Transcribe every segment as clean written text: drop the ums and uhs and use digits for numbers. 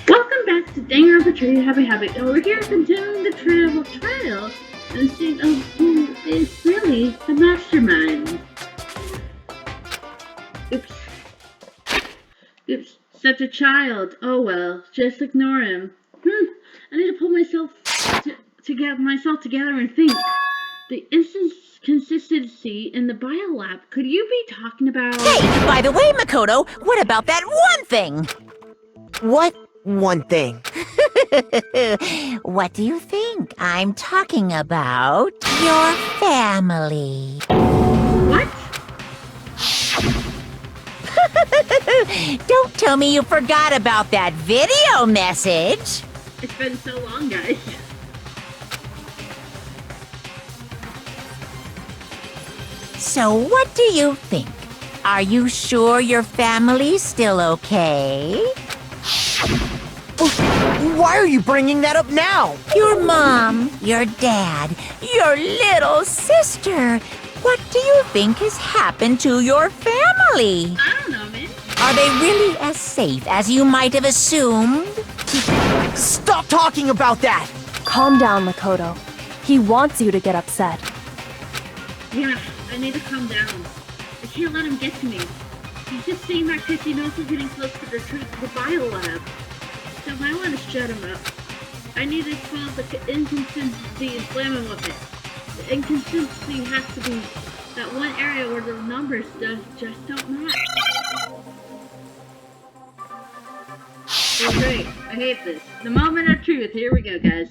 Welcome back to Danganronpa Havoc, and we're here continuing the trail and seeing who is really the mastermind. Oops, such a child. Oh well, just ignore him. I need to pull myself together and think. The inconsistency in the biolab. Could you be talking about? Hey, by the way, Mukuro, what about that one thing? What one thing? What do you think? I'm talking about your family. What? Don't tell me you forgot about that video message. It's been so long, guys. So what do you think? Are you sure your family's still okay? Why are you bringing that up now? Your mom, your dad, your little sister. What do you think has happened to your family? I don't know, man. Are they really as safe as you might have assumed? Stop talking about that! Calm down, Mukuro. He wants you to get upset. Yeah, I need to calm down. I can't let him get to me. He's just saying that because he knows we're getting close to the truth of the biolab. So I want to shut him up. I need to solve the inconsistency and slam him with it. The inconsistency has to be that one area where the numbers just don't match. Oh great, I hate this. The moment of truth, here we go, guys.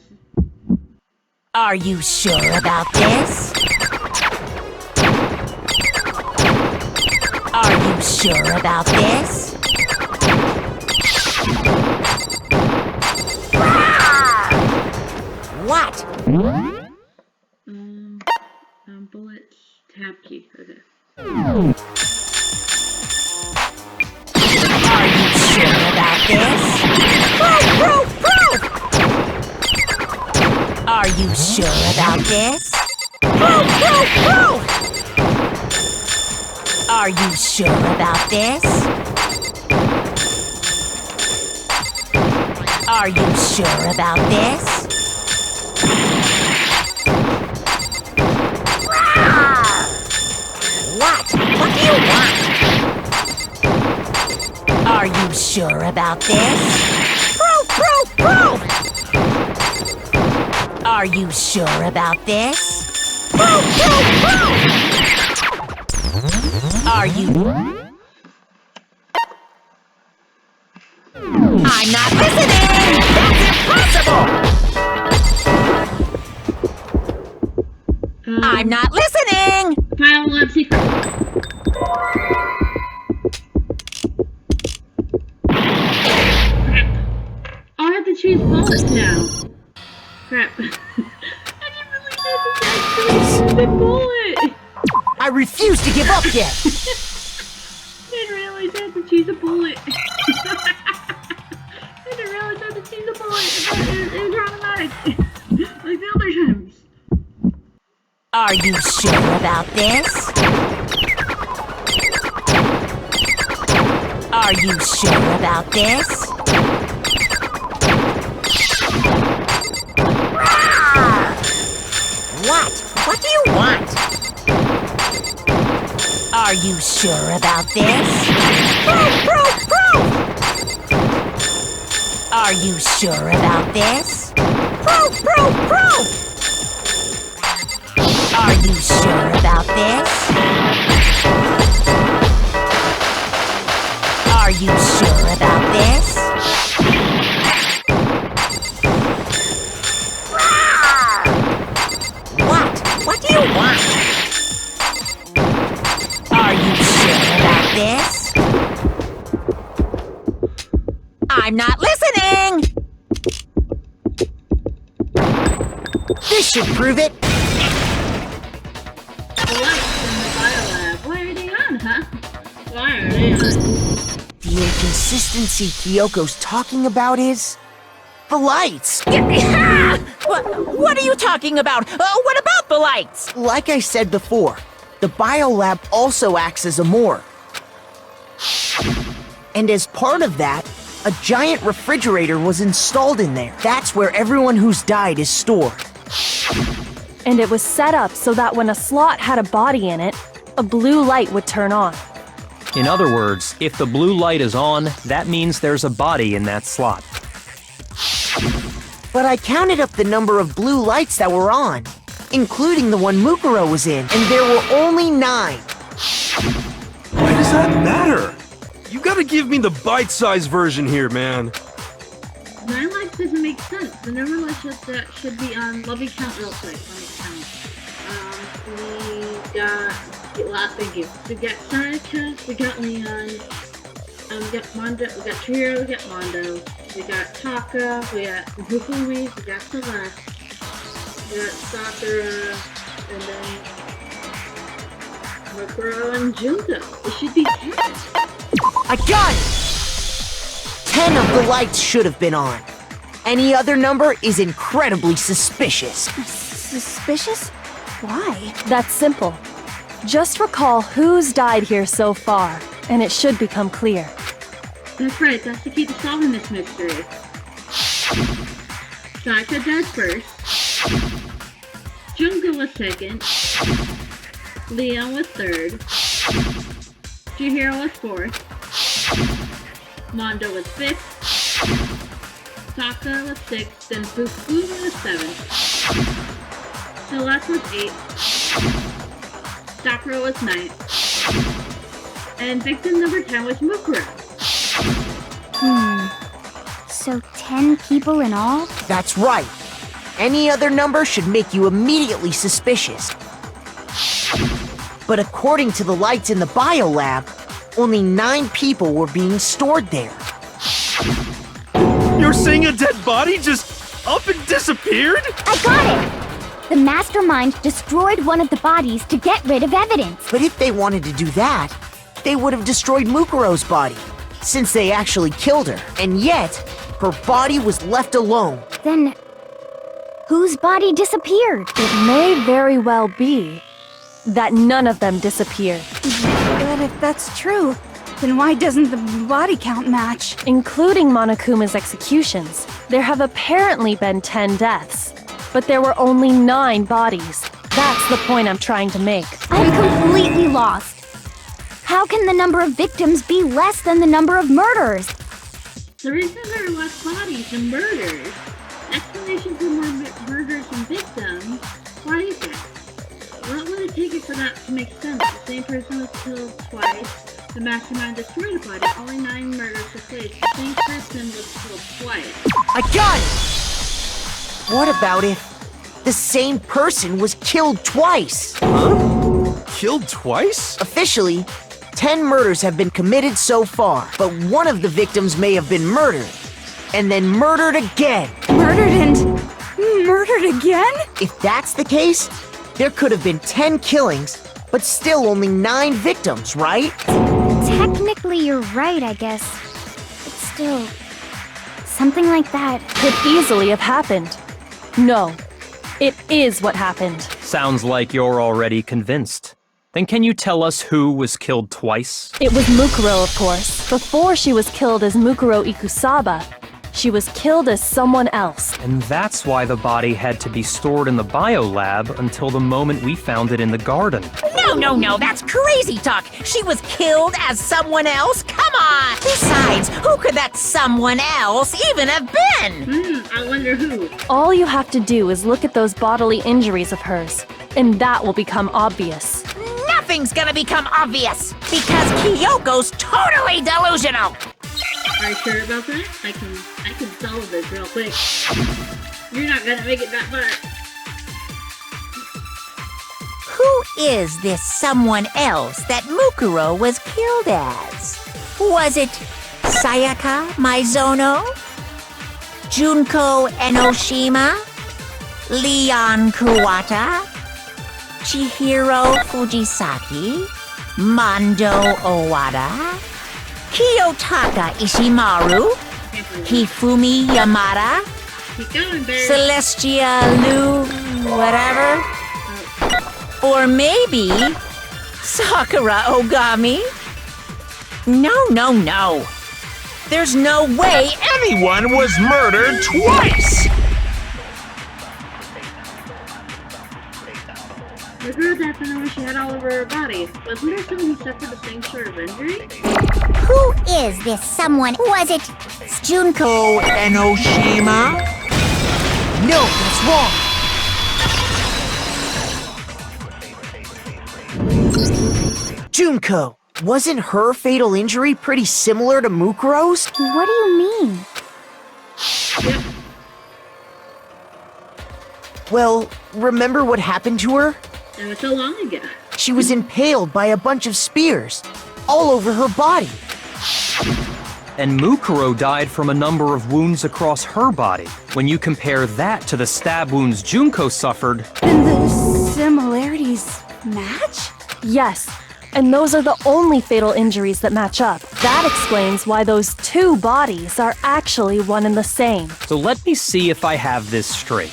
Are you sure about this? Are you sure about this? What? Bullets, tab key, okay. Are you sure about this? Proof! Are you sure about this? Proof! Are you sure about this? Are you sure about this? What? What do you want? Are you sure about this? Proof! Are you sure about this? Proof! Are you... I'm not listening! That's impossible! I'm not listening! Biolab secret. I'll have to choose bullets now. Crap. I didn't really know this actually the bullet. I refuse to give up yet! I didn't realize I had to choose a bullet. I didn't realize I had to choose a bullet. It was automatic. Like the other times. Are you sure about this? Are you sure about this? What? What do you want? Are you sure about this? Proof! Are you sure about this? Proof! Are you sure about this? Are you sure about this? What? What do you want? Are you sure about this? I'm not listening! This should prove it! Why are they on, huh? Why are they on? The inconsistency Kyoko's talking about is... the lights! What are you talking about? What about the lights? Like I said before, the biolab also acts as a morgue. And as part of that, A giant refrigerator was installed in there. That's where everyone who's died is stored. And it was set up so that when a slot had a body in it, a blue light would turn on. In other words, if the blue light is on, that means there's a body in that slot. But I counted up the number of blue lights that were on, including the one Mukuro was in, and there were only 9. Why does that matter? You gotta give me the bite-sized version here, man. 9 lights doesn't make sense. The number of lights that should be on. Let me count real quick. Let me count. We got. Well, thank you. We got Saika, we got Leon, we got Mondo, we got Chihiro, we got Mondo, we got Taka, we got Hukumi, we got Celeste, we got Sakura, and then Mukuro and Junko. It should be 10. I got it! 10 of the lights should have been on. Any other number is incredibly suspicious. Suspicious? Why? That's simple. Just recall who's died here so far, and it should become clear. That's right, that's the key to solving this mystery. Saika died first. Junko was second. Leon was third. Chihiro was fourth. Mondo was fifth. Saka was sixth. Then Fukumi was seventh. Celeste was eighth. Sakura was 9th. And victim number 10 was Mukuro. So 10 people in all? That's right. Any other number should make you immediately suspicious. But according to the lights in the biolab, only 9 people were being stored there. You're saying a dead body just up and disappeared? I got it! The mastermind destroyed one of the bodies to get rid of evidence. But if they wanted to do that, they would have destroyed Mukuro's body, since they actually killed her. And yet, her body was left alone. Then, whose body disappeared? It may very well be that none of them disappeared. But if that's true, then why doesn't the body count match? Including Monokuma's executions, there have apparently been 10 deaths, but there were only 9 bodies. That's the point I'm trying to make. I'm completely lost. How can the number of victims be less than the number of murders? The reason there are less bodies than murders. Explanation for more murders and victims. Why is that? What would it take it for that to make sense? The same person was killed twice. The mastermind destroyed a body. Only 9 murders took place. The same person was killed twice. I got it! What about if the same person was killed twice? Huh? Killed twice? Officially, 10 murders have been committed so far, but one of the victims may have been murdered, and then murdered again. Murdered and murdered again? If that's the case, there could have been 10 killings, but still only 9 victims, right? Technically, you're right, I guess. But still, something like that Could easily have happened. No, it is what happened. Sounds like you're already convinced. Then can you tell us who was killed twice? It was Mukuro, of course. Before she was killed as Mukuro Ikusaba, she was killed as someone else. And that's why the body had to be stored in the biolab until the moment we found it in the garden. No, that's crazy talk. She was killed as someone else? Come on! Besides, who could that someone else even have been? I wonder who. All you have to do is look at those bodily injuries of hers, and that will become obvious. Nothing's gonna become obvious, because Kyoko's totally delusional. Are you sure about that? I can solve this real quick. You're not gonna make it that far. Who is this someone else that Mukuro was killed as? Was it Sayaka Maizono? Junko Enoshima? Leon Kuwata? Chihiro Fujisaki? Mondo Owada? Kiyotaka Ishimaru? Hifumi Yamada? Keep going, Barry. Celestia Lu... whatever? Or maybe Sakura Ogami? No. There's no way Anyone was murdered twice! Mukuro died from the one she had all over her body. Wasn't there someone who suffered the same sort of injury? Who is this someone? Was it Junko? Enoshima? No, that's wrong. Junko, wasn't her fatal injury pretty similar to Mukuro's? What do you mean? Well, remember what happened to her? That was so long ago. She was impaled by a bunch of spears, all over her body. And Mukuro died from a number of wounds across her body. When you compare that to the stab wounds Junko suffered, And the similarities match? Yes, and those are the only fatal injuries that match up. That explains why those two bodies are actually one and the same. so let me see if I have this straight.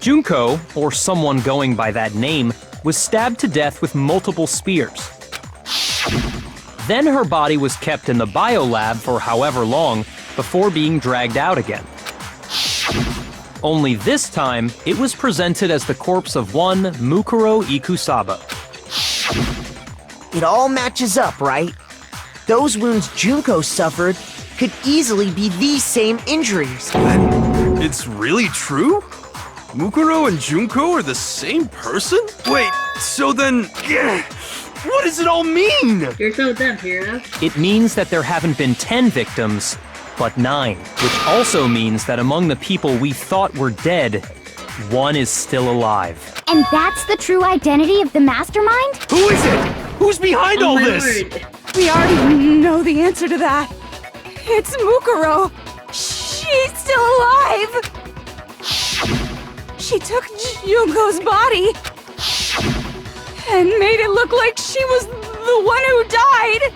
Junko, or someone going by that name, was stabbed to death with multiple spears. Then her body was kept in the biolab for however long before being dragged out again. Only this time, it was presented as the corpse of one Mukuro Ikusaba. It all matches up, right? Those wounds Junko suffered could easily be these same injuries. It's really true? Mukuro and Junko are the same person? Wait, so then... what does it all mean? You're so dumb, Hero. It means that there haven't been 10 victims, but 9, which also means that among the people we thought were dead, one is still alive. And that's the true identity of the mastermind? Who is it? Who's behind all my this? lord. We already know the answer to that. It's Mukuro. She's still alive. She took Junko's body and made it look like she was the one who died.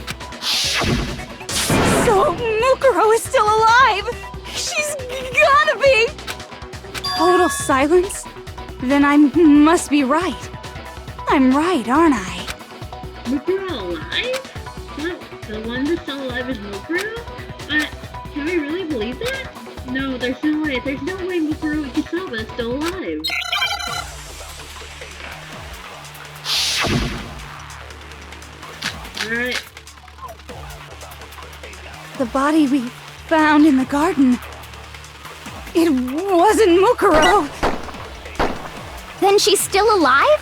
So Mukuro is still alive. She's gotta be. Total silence? Then I must be right. I'm right, aren't I? Mukuro alive? What? The one that's still alive is Mukuro? Can we really believe that? No, there's no way. There's no way Mukuro Ikusaba is still alive. Alright. The body we found in the garden. It wasn't Mukuro. Then she's still alive?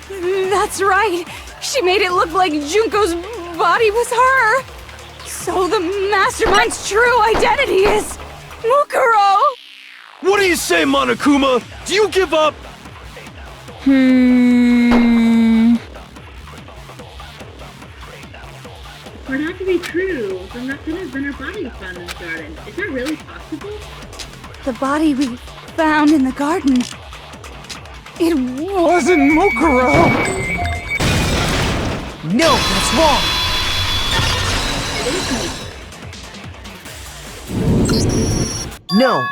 That's right. She made it look like Junko's body was her. So the mastermind's true identity is Mukuro. What do you say, Monokuma? Do you give up? For that to be true, then that could have been her body found in the garden. Is that really possible? The body we found in the garden. It wasn't Mukuro. No, that's wrong. No,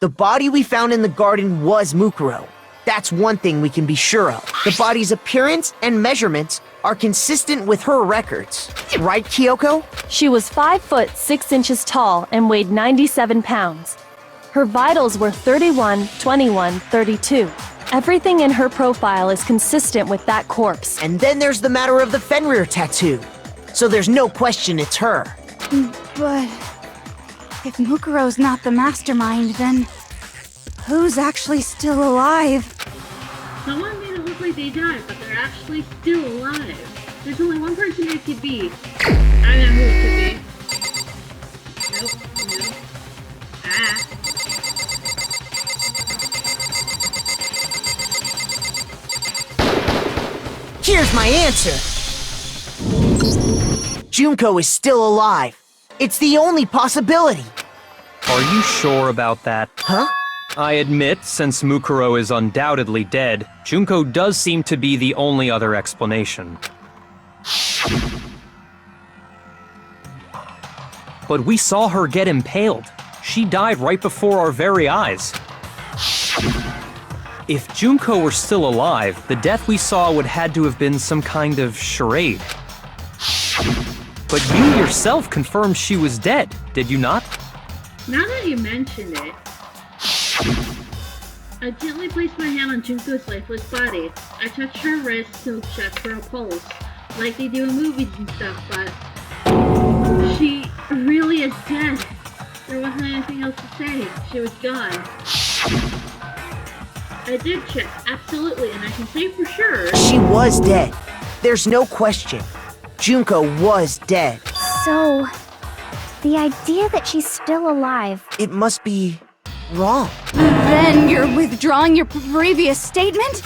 the body we found in the garden was Mukuro. That's one thing we can be sure of. The body's appearance and measurements are consistent with her records. Right, Kyoko? She was 5 foot 6 inches tall and weighed 97 pounds. Her vitals were 31, 21, 32. Everything in her profile is consistent with that corpse. And then there's the matter of the Fenrir tattoo. So there's no question it's her. But if Mukuro's not the mastermind, then who's actually still alive? Someone made it look like they died, but they're actually still alive. There's only one person it could be. I know who it could be. Nope. No. Ah. Here's my answer. Junko is still alive. It's the only possibility. Are you sure about that? Huh? I admit, since Mukuro is undoubtedly dead, Junko does seem to be the only other explanation. But we saw her get impaled. She died right before our very eyes. If Junko were still alive, the death we saw would had to have been some kind of charade. But you yourself confirmed she was dead, did you not? Now that you mention it, I gently placed my hand on Junko's lifeless body. I touched her wrist to check for a pulse, like they do in movies and stuff, but she really is dead. There wasn't anything else to say. She was gone. I did check, absolutely, and I can say for sure. She was dead. There's no question. Junko was dead. So, the idea that she's still alive. It must be wrong. Then you're withdrawing your previous statement?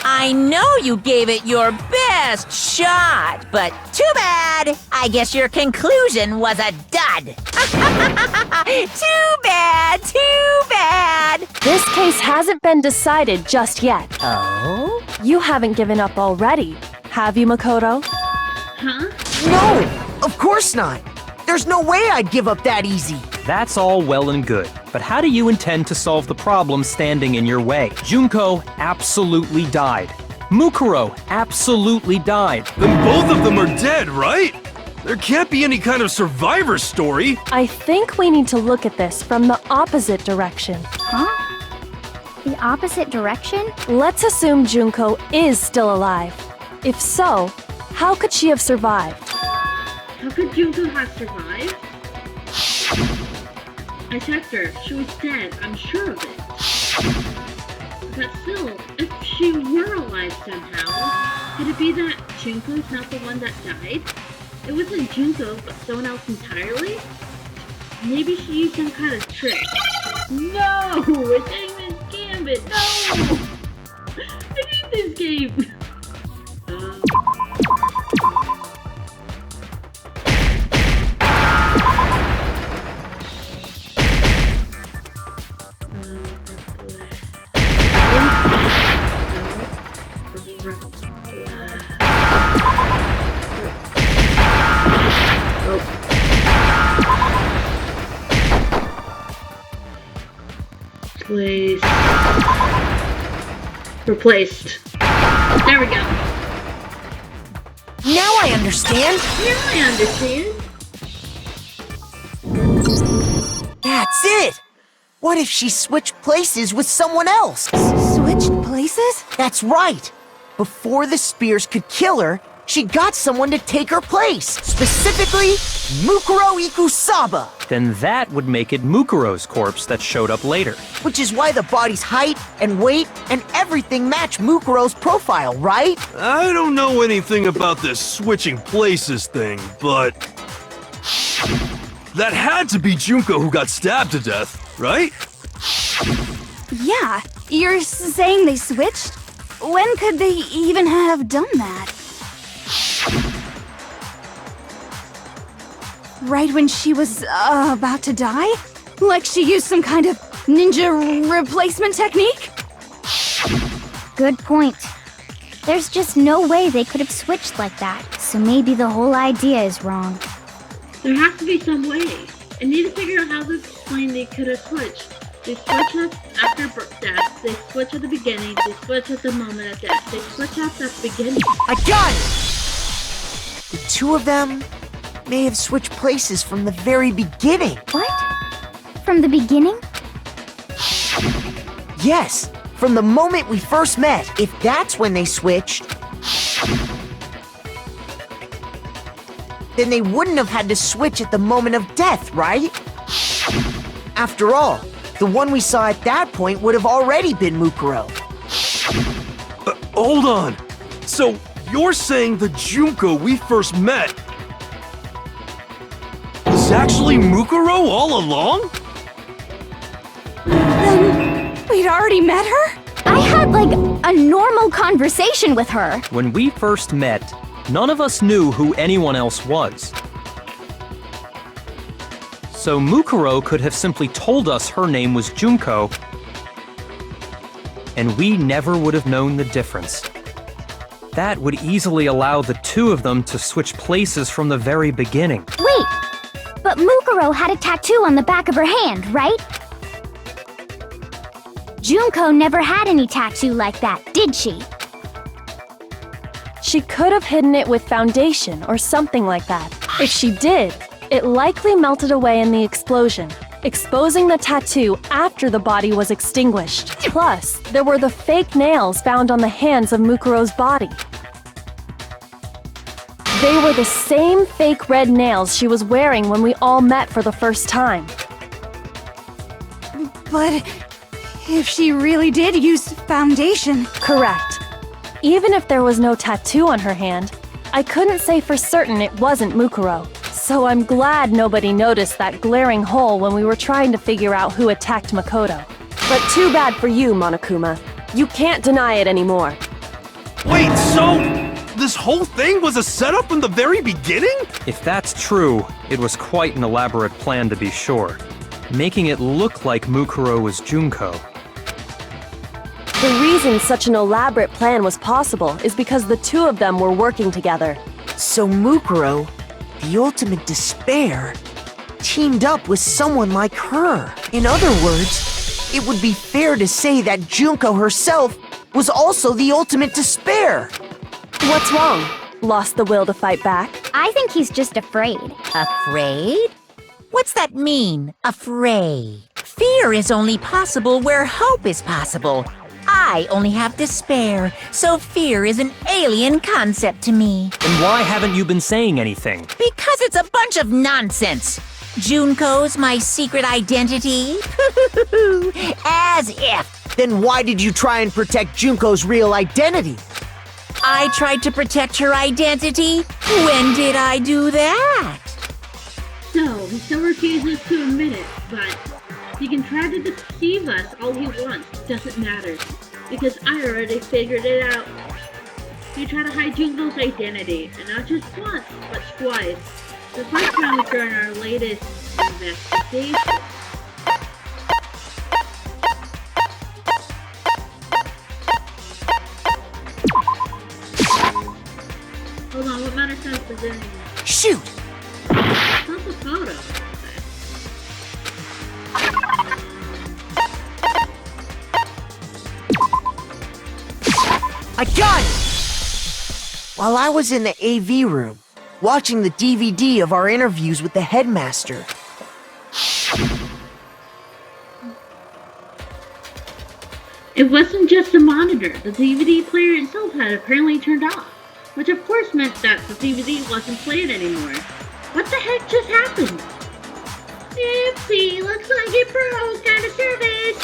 I know you gave it your best shot, but too bad. I guess your conclusion was a dud. Too bad, too bad. This case hasn't been decided just yet. Oh? You haven't given up already, have you, Makoto? Huh? No, of course not. There's no way I'd give up that easy. That's all well and good, but how do you intend to solve the problem standing in your way? Junko absolutely died. Mukuro absolutely died. Then both of them are dead, right? There can't be any kind of survivor story. I think we need to look at this from the opposite direction. Huh? The opposite direction? Let's assume Junko is still alive. If so, how could she have survived? How could Junko have survived? I checked her. She was dead. I'm sure of it. But still, if she were alive somehow, could it be that Junko's not the one that died? It wasn't Junko, but someone else entirely? Maybe she used some kind of trick. No! It's Eggman's Gambit! No! I hate this game! Replaced. There we go. Now I understand. Now I understand. That's it. What if she switched places with someone else? Switched places? That's right. Before the spears could kill her, she got someone to take her place. Specifically, Mukuro Ikusaba. Then that would make it Mukuro's corpse that showed up later. Which is why the body's height and weight and everything match Mukuro's profile, right? I don't know anything about this switching places thing, but that had to be Junko who got stabbed to death, right? Yeah, you're saying they switched? When could they even have done that? Right when she was about to die? Like she used some kind of ninja replacement technique? Good point. There's just no way they could have switched like that, so maybe the whole idea is wrong. There has to be some way. I need to figure out how to explain they could have switched. They switch up after death, they switch at the beginning, they switch at the moment of death, they switch up at the beginning. I got it! The two of them may have switched places from the very beginning. What? From the beginning? Yes, from the moment we first met. If that's when they switched, then they wouldn't have had to switch at the moment of death, right? After all, the one we saw at that point would have already been Mukuro. Hold on. So, you're saying the Junko we first met was actually Mukuro all along? Then we'd already met her? I had like a normal conversation with her. When we first met, none of us knew who anyone else was. So Mukuro could have simply told us her name was Junko, and we never would have known the difference. That would easily allow the two of them to switch places from the very beginning. Wait, but Mukuro had a tattoo on the back of her hand, right? Junko never had any tattoo like that, did she? She could have hidden it with foundation or something like that. If she did, it likely melted away in the explosion, exposing the tattoo after the body was extinguished. Plus, there were the fake nails found on the hands of Mukuro's body. They were the same fake red nails she was wearing when we all met for the first time. But if she really did use foundation... Correct. Even if there was no tattoo on her hand, I couldn't say for certain it wasn't Mukuro. So I'm glad nobody noticed that glaring hole when we were trying to figure out who attacked Makoto. But too bad for you, Monokuma. You can't deny it anymore. Wait, so this whole thing was a setup from the very beginning? If that's true, it was quite an elaborate plan to be sure, making it look like Mukuro was Junko. The reason such an elaborate plan was possible is because the two of them were working together. So Mukuro, the ultimate despair, teamed up with someone like her. In other words, it would be fair to say that Junko herself was also the ultimate despair. What's wrong? Lost the will to fight back? I think he's just afraid. Afraid? What's that mean, afraid? Fear is only possible where hope is possible. I only have despair, so fear is an alien concept to me. And why haven't you been saying anything? Because it's a bunch of nonsense. Junko's my secret identity? As if. Then why did you try and protect Junko's real identity? I tried to protect her identity? When did I do that? So, he still refuses to admit it, but he can try to deceive us all he wants. Doesn't matter, because I already figured it out. He tried to hide Junko's identity, and not just once, but twice. The first time was during our latest investigation. Hold on, what matter sense is in here? Shoot! It's not the photo. I got it! While I was in the AV room, watching the DVD of our interviews with the headmaster, It wasn't just the monitor. The DVD player itself had apparently turned off, which of course meant that the DVD wasn't played anymore. What the heck just happened? Oopsie, looks like it broke out of service.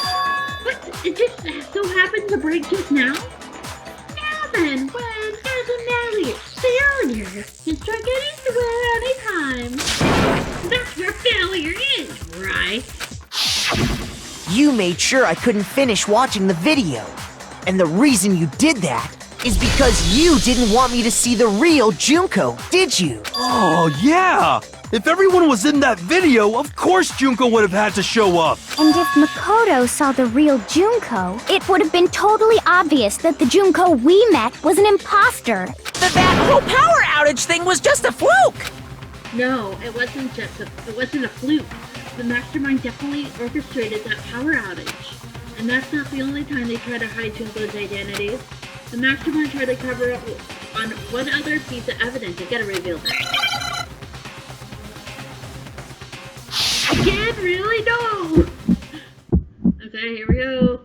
What? It just so happened to break just now? Now then, when doesn't matter. Failure. Just try getting to it anytime. That's where failure is, right? you made sure I couldn't finish watching the video. And the reason you did that is because you didn't want me to see the real Junko, did you? Oh, yeah! If everyone was in that video, of course Junko would have had to show up. And if Makoto saw the real Junko, it would have been totally obvious that the Junko we met was an imposter. That whole power outage thing was just a fluke! No, it wasn't a fluke. The mastermind definitely orchestrated that power outage. And that's not the only time they tried to hide Junko's identity. The mastermind tried to cover up on one other piece of evidence. I gotta reveal that. Again, really? No! Okay, here we go.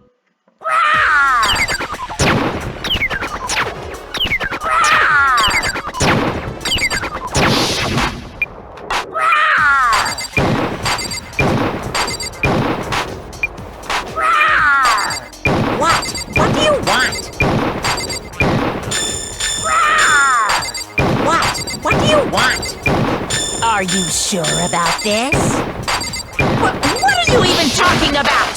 What do you want? What do you want? Are you sure about this? What are you even talking about?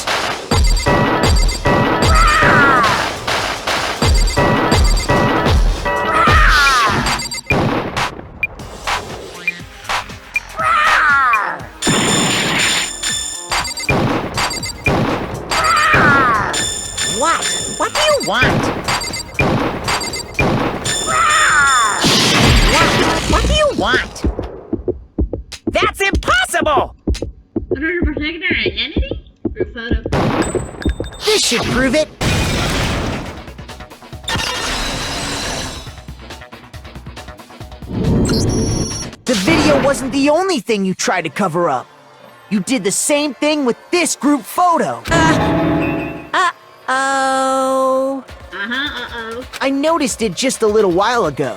What do you want? What do you want? That's impossible! In order to protect our identity? Group photo. This should prove it. The video wasn't the only thing you tried to cover up. You did the same thing with this group photo. Oh. I noticed it just a little while ago,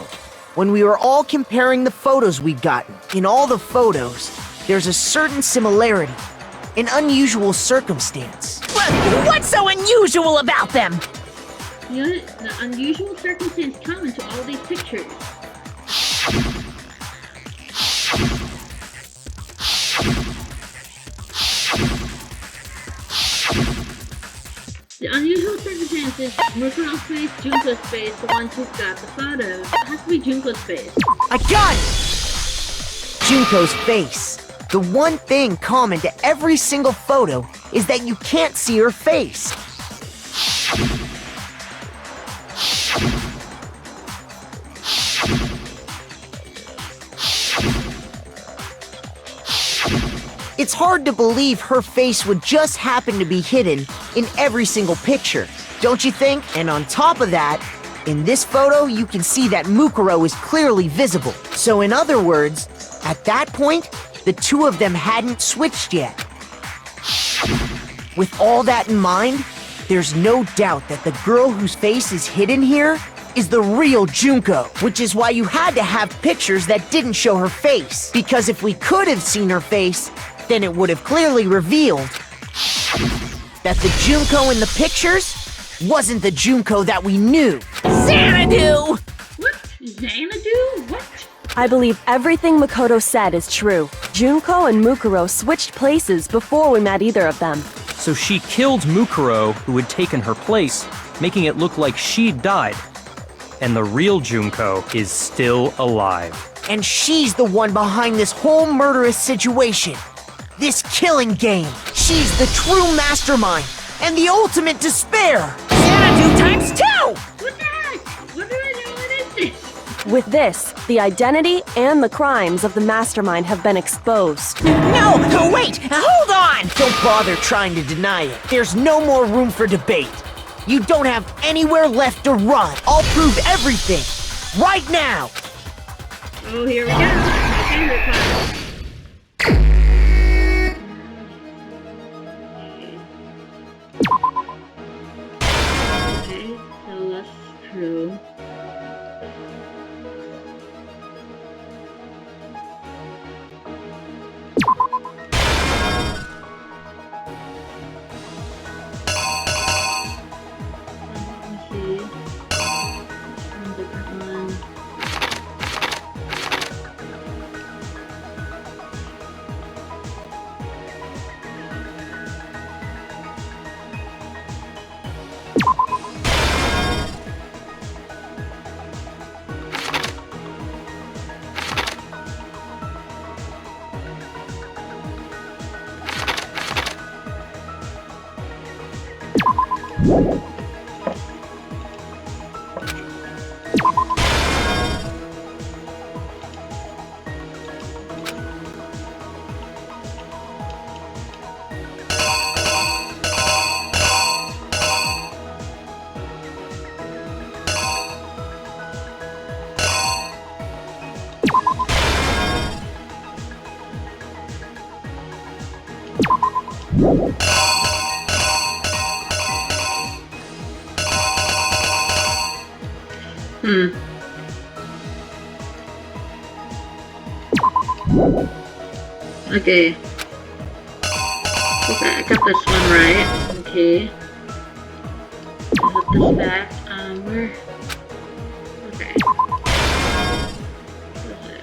when we were all comparing the photos we'd gotten. In all the photos, there's a certain similarity, an unusual circumstance. What's so unusual about them? The unusual circumstance common to all these pictures. The unusual circumstance is Mukuro's face, Junko's face, the ones who've got the photos. It has to be Junko's face. I got it! Junko's face. The one thing common to every single photo is that you can't see her face. It's hard to believe her face would just happen to be hidden in every single picture, don't you think? And on top of that, in this photo you can see that Mukuro is clearly visible. So in other words, at that point, the two of them hadn't switched yet. With all that in mind, there's no doubt that the girl whose face is hidden here is the real Junko, which is why you had to have pictures that didn't show her face. Because if we could have seen her face, then it would have clearly revealed that the Junko in the pictures wasn't the Junko that we knew. Xanadu! What? Xanadu? What? I believe everything Makoto said is true. Junko and Mukuro switched places before we met either of them. So she killed Mukuro, who had taken her place, making it look like she'd died. And the real Junko is still alive. And she's the one behind this whole murderous situation. This killing game. She's the true mastermind and the ultimate despair. Xanadu times 2! What the heck? What do I know? What is this? With this, the identity and the crimes of the mastermind have been exposed. No, wait, hold on! Don't bother trying to deny it. There's no more room for debate. You don't have anywhere left to run. I'll prove everything. Right now. Oh, here we go. My favorite part. Okay, so that's true. Let me see. One different one. Okay. Okay, I got this one right. Okay. I put this back. Where? Okay. What's it?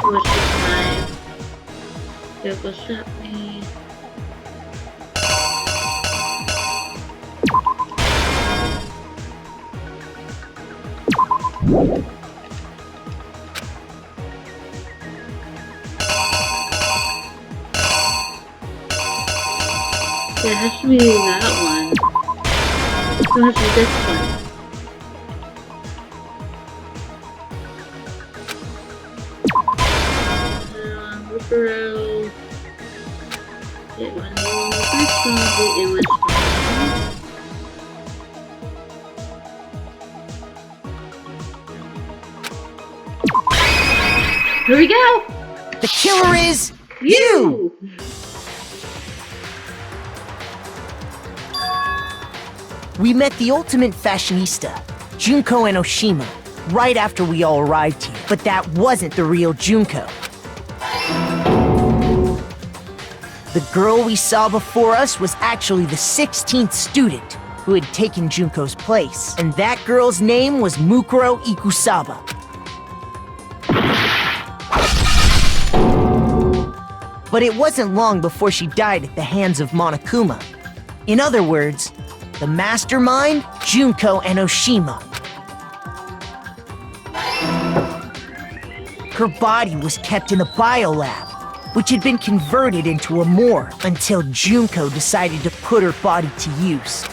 What's this knife? Yeah, what's that mean? It has to be that one. It has to be this one. Mukuro. It was responsible. It was fine. Here we go! The killer is You! We met the ultimate fashionista, Junko and Oshima, right after we all arrived here. But that wasn't the real Junko. The girl we saw before us was actually the 16th student who had taken Junko's place. And that girl's name was Mukuro Ikusaba. But it wasn't long before she died at the hands of Monokuma. In other words, the mastermind, Junko and Oshima. Her body was kept in the biolab, which had been converted into a morgue until Junko decided to put her body to use.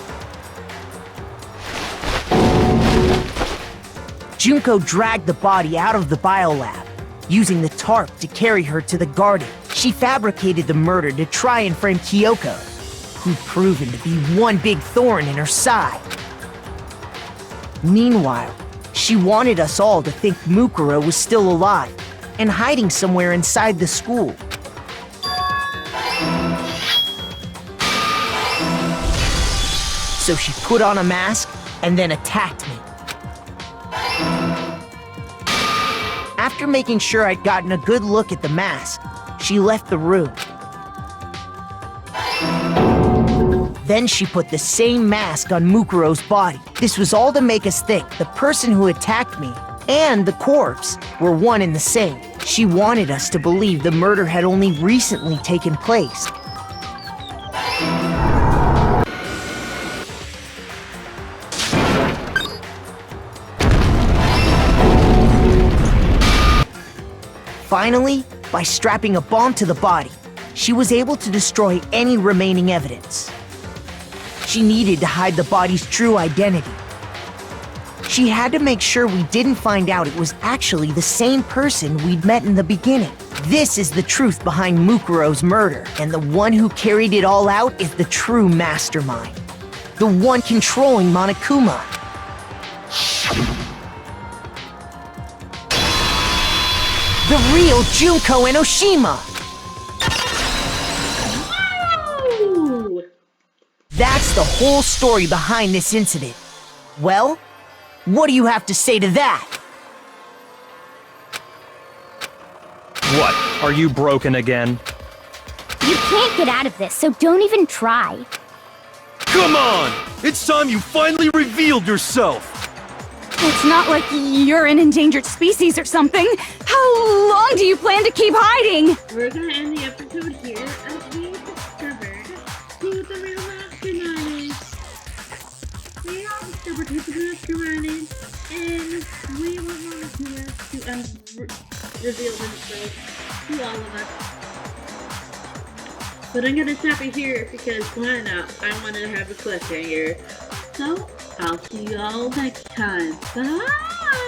Junko dragged the body out of the biolab, using the tarp to carry her to the garden. She fabricated the murder to try and frame Kyoko, who'd proven to be one big thorn in her side. Meanwhile, she wanted us all to think Mukuro was still alive and hiding somewhere inside the school. So she put on a mask and then attacked me. After making sure I'd gotten a good look at the mask, she left the room. Then she put the same mask on Mukuro's body. This was all to make us think the person who attacked me and the corpse were one and the same. She wanted us to believe the murder had only recently taken place. Finally, by strapping a bomb to the body, she was able to destroy any remaining evidence. She needed to hide the body's true identity. She had to make sure we didn't find out it was actually the same person we'd met in the beginning. This is the truth behind Mukuro's murder, and the one who carried it all out is the true mastermind. The one controlling Monokuma. The real Junko and Oshima! Woo! That's the whole story behind this incident. Well, what do you have to say to that? What? Are you broken again? You can't get out of this, so don't even try. Come on! It's time you finally revealed yourself! It's not like you're an endangered species or something. How long do you plan to keep hiding? We're gonna end the episode here as we discovered who the real mastermind is. We all discovered who the mastermind is, and we want Monokuma to reveal himself to all of us. But I'm gonna stop it here because why not? I want to have a cliffhanger. So I'll see you all next time. Bye!